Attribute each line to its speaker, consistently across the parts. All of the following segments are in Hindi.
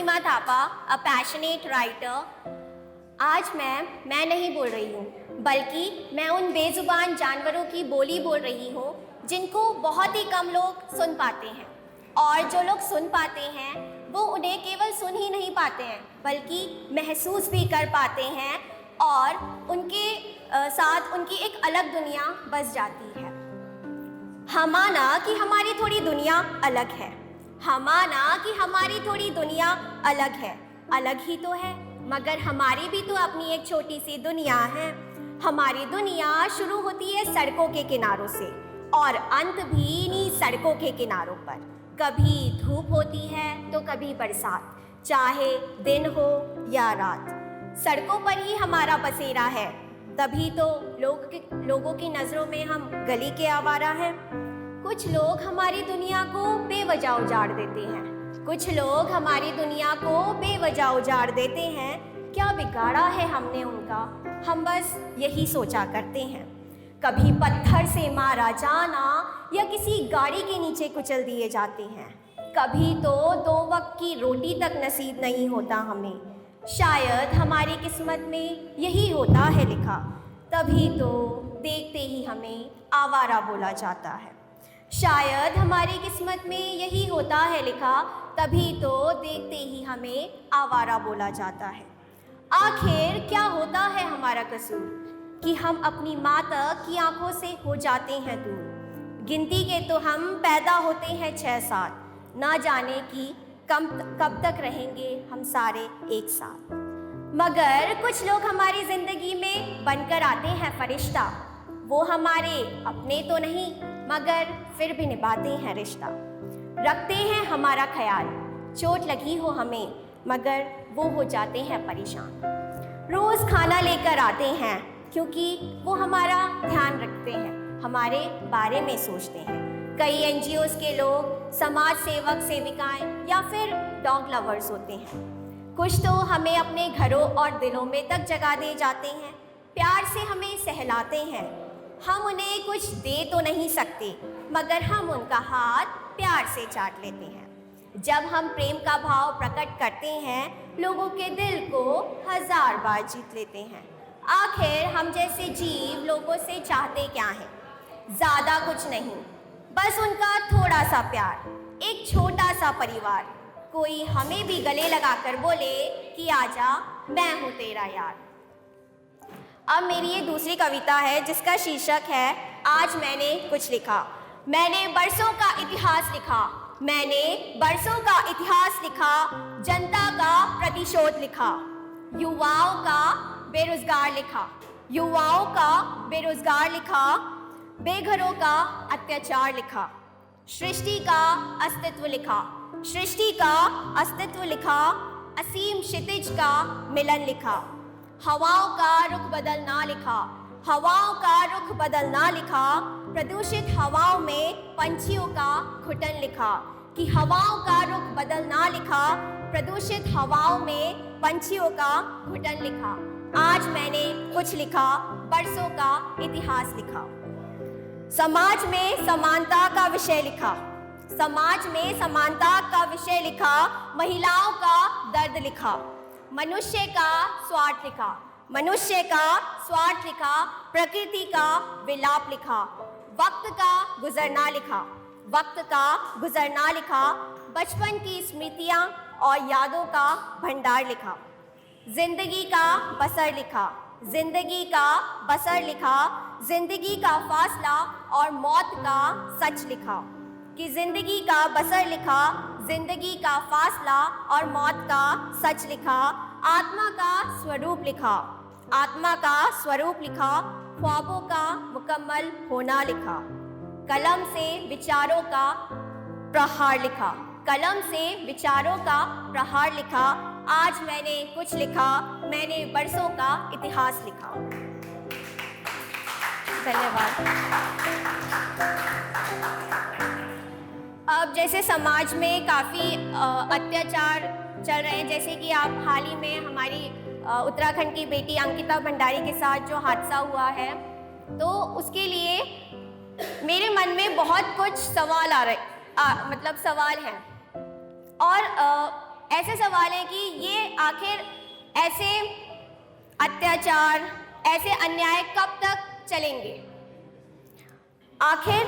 Speaker 1: Seema Thapa, a passionate writer. आज मैं नहीं बोल रही हूँ, बल्कि मैं उन बेजुबान जानवरों की बोली बोल रही हूँ जिनको बहुत ही कम लोग सुन पाते हैं। और जो लोग सुन पाते हैं वो उन्हें केवल सुन ही नहीं पाते हैं, बल्कि महसूस भी कर पाते हैं और उनके साथ उनकी एक अलग दुनिया बस जाती है। हम माना कि हमारी थोड़ी दुनिया अलग है, हम माना कि हमारी थोड़ी दुनिया अलग है, अलग ही तो है, मगर हमारी भी तो अपनी एक छोटी सी दुनिया है। हमारी दुनिया शुरू होती है सड़कों के किनारों से और अंत भी इन्हीं सड़कों के किनारों पर। कभी धूप होती है तो कभी बरसात, चाहे दिन हो या रात, सड़कों पर ही हमारा बसेरा है। तभी तो लोगों की नज़रों में हम गली के आवारा हैं। कुछ लोग हमारी दुनिया को बेवजह उजाड़ देते हैं, कुछ लोग हमारी दुनिया को बेवजह उजाड़ देते हैं। क्या बिगाड़ा है हमने उनका, हम बस यही सोचा करते हैं। कभी पत्थर से मारा जाना या किसी गाड़ी के नीचे कुचल दिए जाते हैं। कभी तो 2 वक्त की रोटी तक नसीब नहीं होता हमें। शायद हमारी किस्मत में यही होता है लिखा, तभी तो देखते ही हमें आवारा बोला जाता है। शायद हमारी किस्मत में यही होता है लिखा, तभी तो देखते ही हमें आवारा बोला जाता है। आखिर क्या होता है हमारा कसूर कि हम अपनी माँ तक की आंखों से हो जाते हैं दूर। गिनती के तो हम पैदा होते हैं 6-7, ना जाने कि कब तक रहेंगे हम सारे एक साथ। मगर कुछ लोग हमारी ज़िंदगी में बनकर आते हैं फरिश्ता। वो हमारे अपने तो नहीं, मगर फिर भी निभाते हैं रिश्ता। रखते हैं हमारा ख्याल, चोट लगी हो हमें, मगर वो हो जाते हैं परेशान। रोज़ खाना लेकर आते हैं क्योंकि वो हमारा ध्यान रखते हैं, हमारे बारे में सोचते हैं। कई NGOs के लोग समाज सेवक सेविकाएं या फिर डॉग लवर्स होते हैं। कुछ तो हमें अपने घरों और दिलों में तक जगा दे जाते हैं, प्यार से हमें सहलाते हैं। हम उन्हें कुछ दे तो नहीं सकते, मगर हम उनका हाथ प्यार से चाट लेते हैं। जब हम प्रेम का भाव प्रकट करते हैं, लोगों के दिल को 1000 बार जीत लेते हैं। आखिर हम जैसे जीव लोगों से चाहते क्या हैं? ज़्यादा कुछ नहीं, बस उनका थोड़ा सा प्यार, एक छोटा सा परिवार। कोई हमें भी गले लगाकर बोले कि आजा मैं हूँ तेरा यार। अब मेरी ये दूसरी कविता है जिसका शीर्षक है आज मैंने कुछ लिखा। मैंने बरसों का इतिहास लिखा, मैंने बरसों का इतिहास लिखा, जनता का प्रतिशोध लिखा, युवाओं का बेरोजगार लिखा, युवाओं का बेरोजगार लिखा, बेघरों का अत्याचार लिखा, सृष्टि का अस्तित्व लिखा, सृष्टि का अस्तित्व लिखा, असीम क्षितिज का मिलन लिखा, हवाओं का रुख बदलना लिखा, हवाओं का रुख बदलना लिखा, प्रदूषित हवाओं में पंछियों का घुटन लिखा, कि हवाओं का रुख बदलना लिखा, प्रदूषित हवाओं में पंछियों का घुटन लिखा। आज मैंने कुछ लिखा, बरसों का इतिहास लिखा। समाज में समानता का विषय लिखा, समाज में समानता का विषय लिखा, महिलाओं का दर्द लिखा, मनुष्य का स्वार्थ लिखा, मनुष्य का स्वार्थ लिखा, प्रकृति का विलाप लिखा, वक्त का गुजरना लिखा, वक्त का गुजरना लिखा, बचपन की स्मृतियाँ और यादों का भंडार लिखा, जिंदगी का बसर लिखा, जिंदगी का बसर लिखा, जिंदगी का फासला और मौत का सच लिखा, कि जिंदगी का बसर लिखा, जिंदगी का फासला और मौत का सच लिखा, आत्मा का स्वरूप लिखा, आत्मा का स्वरूप लिखा, ख्वाबों का मुकम्मल होना लिखा, कलम से विचारों का प्रहार लिखा, कलम से विचारों का प्रहार लिखा। आज मैंने कुछ लिखा, मैंने बरसों का इतिहास लिखा। धन्यवाद। अब जैसे समाज में काफ़ी अत्याचार चल रहे हैं, जैसे कि आप हाल ही में हमारी उत्तराखंड की बेटी अंकिता भंडारी के साथ जो हादसा हुआ है, तो उसके लिए मेरे मन में बहुत कुछ सवाल आ रहे मतलब सवाल हैं। और ऐसे सवाल हैं कि ये आखिर ऐसे अत्याचार, ऐसे अन्याय कब तक चलेंगे? आखिर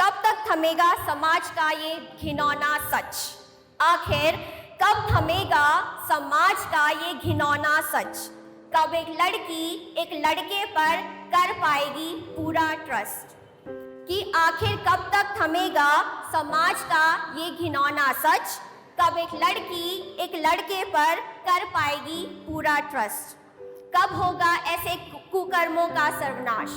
Speaker 1: कब तक थमेगा समाज का ये घिनौना सच? आखिर कब थमेगा समाज का ये घिनौना सच? कब एक लड़की एक लड़के पर कर पाएगी पूरा ट्रस्ट? कि आखिर कब तक थमेगा समाज का ये घिनौना सच? कब एक लड़की एक लड़के पर कर पाएगी पूरा ट्रस्ट? कब होगा ऐसे कुकर्मों का सर्वनाश?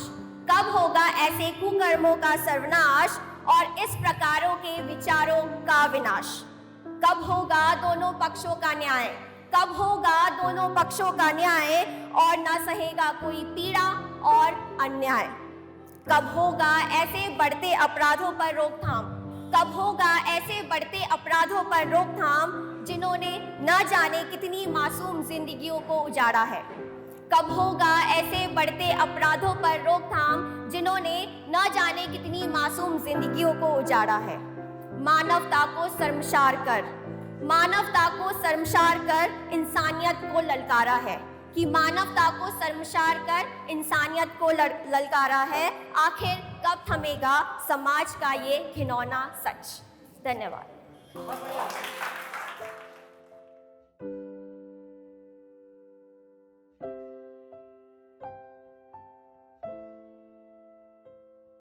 Speaker 1: कब होगा ऐसे कुकर्मों का सर्वनाश और इस प्रकारों के विचारों का विनाश? कब होगा दोनों पक्षों का न्याय? कब होगा दोनों पक्षों का न्याय और न सहेगा कोई पीड़ा और अन्याय? कब होगा ऐसे बढ़ते अपराधों पर रोकथाम? कब होगा ऐसे बढ़ते अपराधों पर रोकथाम जिन्होंने न जाने कितनी मासूम जिंदगियों को उजाड़ा है? कब होगा ऐसे बढ़ते अपराधों पर रोकथाम जिन्होंने न जाने कितनी मासूम जिंदगियों को उजाड़ा है? मानवता को शर्मसार कर, मानवता को शर्मसार कर इंसानियत को ललकारा है। कि मानवता को शर्मसार कर इंसानियत को ललकारा है। आखिर कब थमेगा समाज का ये घिनौना सच? धन्यवाद।